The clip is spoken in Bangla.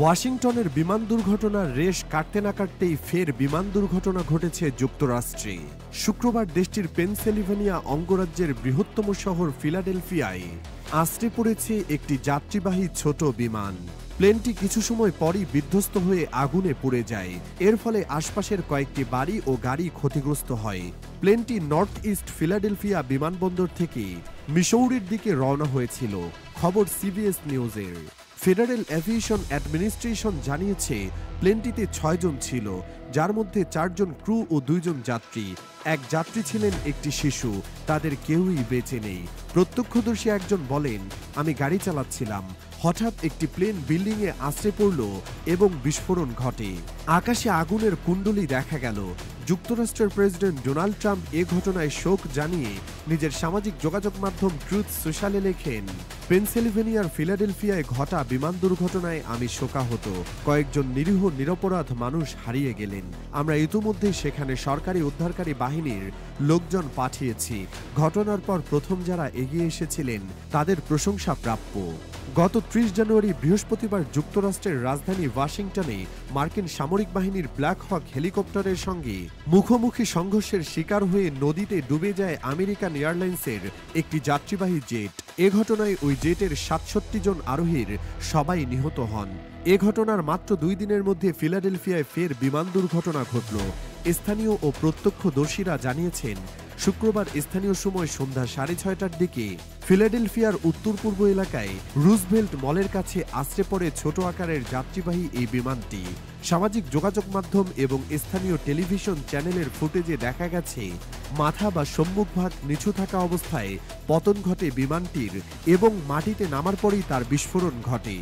ওয়াশিংটনের বিমান দুর্ঘটনার রেশ কাটতে না কাটতেই ফের বিমান দুর্ঘটনা ঘটেছে যুক্তরাষ্ট্রে। শুক্রবার দেশটির পেনসিলভেনিয়া অঙ্গরাজ্যের বৃহত্তম শহর ফিলাডেলফিয়ায় আছড়ে পড়েছে একটি যাত্রীবাহী ছোট বিমান। প্লেনটি কিছু সময় পরই বিধ্বস্ত হয়ে আগুনে পুড়ে যায়। এর ফলে আশপাশের কয়েকটি বাড়ি ও গাড়ি ক্ষতিগ্রস্ত হয়। প্লেনটি নর্থ ইস্ট ফিলাডেলফিয়া বিমানবন্দর থেকে মিসৌরির দিকে রওনা হয়েছিল। খবর সিবিএস নিউজের। ফেডারেল এভিয়েশন অ্যাডমিনিস্ট্রেশন জানিয়েছে প্লেনটিতে ৬ জন ছিল, যার মধ্যে ৪ জন ক্রু ও ২ জন যাত্রী। এক যাত্রী ছিলেন একটি শিশু, তাদের কেউই বেঁচে নেই। প্রত্যক্ষদর্শী একজন বলেন, আমি গাড়ি চালাচ্ছিলাম, হঠাৎ একটি প্লেন বিল্ডিংয়ে আছড়ে পড়ল এবং বিস্ফোরণ ঘটে। আকাশে আগুনের কুণ্ডলী দেখা গেল। যুক্তরাষ্ট্রের প্রেসিডেন্ট ডোনাল্ড ট্রাম্প এ ঘটনায় শোক জানিয়ে নিজের সামাজিক যোগাযোগ মাধ্যম ট্রুথ সোশ্যালে লেখেন, পেনসিলভেনিয়ার ফিলাডেলফিয়ায় ঘটা বিমান দুর্ঘটনায় আমি শোকাহত। কয়েকজন নিরীহ নিরপরাধ মানুষ হারিয়ে গেলেন। আমরা ইতিমধ্যেই সেখানে সরকারি উদ্ধারকারী বাহিনীর লোকজন পাঠিয়েছি। ঘটনার পর প্রথম যারা এগিয়ে এসেছিলেন তাদের প্রশংসা প্রাপ্য। গত ৩০ জানুয়ারি বৃহস্পতিবার যুক্তরাষ্ট্রের রাজধানী ওয়াশিংটনে মার্কিন সামরিক বাহিনীর ব্ল্যাক হক হেলিকপ্টারের সঙ্গে মুখোমুখি সংঘর্ষের শিকার হয়ে নদীতে ডুবে যায় আমেরিকান এয়ারলাইন্সের একটি যাত্রীবাহী জেট। এ ঘটনায় ওই জেটের ৬৭ জন আরোহীর সবাই নিহত হন। এ ঘটনার মাত্র ২ দিনের মধ্যে ফিলাডেলফিয়ায় ফের বিমান দুর্ঘটনা ঘটল। স্থানীয় ও প্রত্যক্ষদর্শীরা জানিয়েছেন, শুক্রবার স্থানীয় সময় সন্ধ্যা ৬:৩০টার দিকে ফিলাডেলফিয়ার উত্তর পূর্ব এলাকায় রুজভেল্ট মলের কাছে আছড়ে পড়ে ছোট আকারের যাত্রীবাহী এই বিমানটি। সামাজিক যোগাযোগ মাধ্যম এবং স্থানীয় টেলিভিশন চ্যানেলের ফুটেজে দেখা গেছে মাথা বা সম্মুখভাগ নিচু থাকা অবস্থায় পতন ঘটে বিমানটির এবং মাটিতে নামার পরেই তার বিস্ফোরণ ঘটে।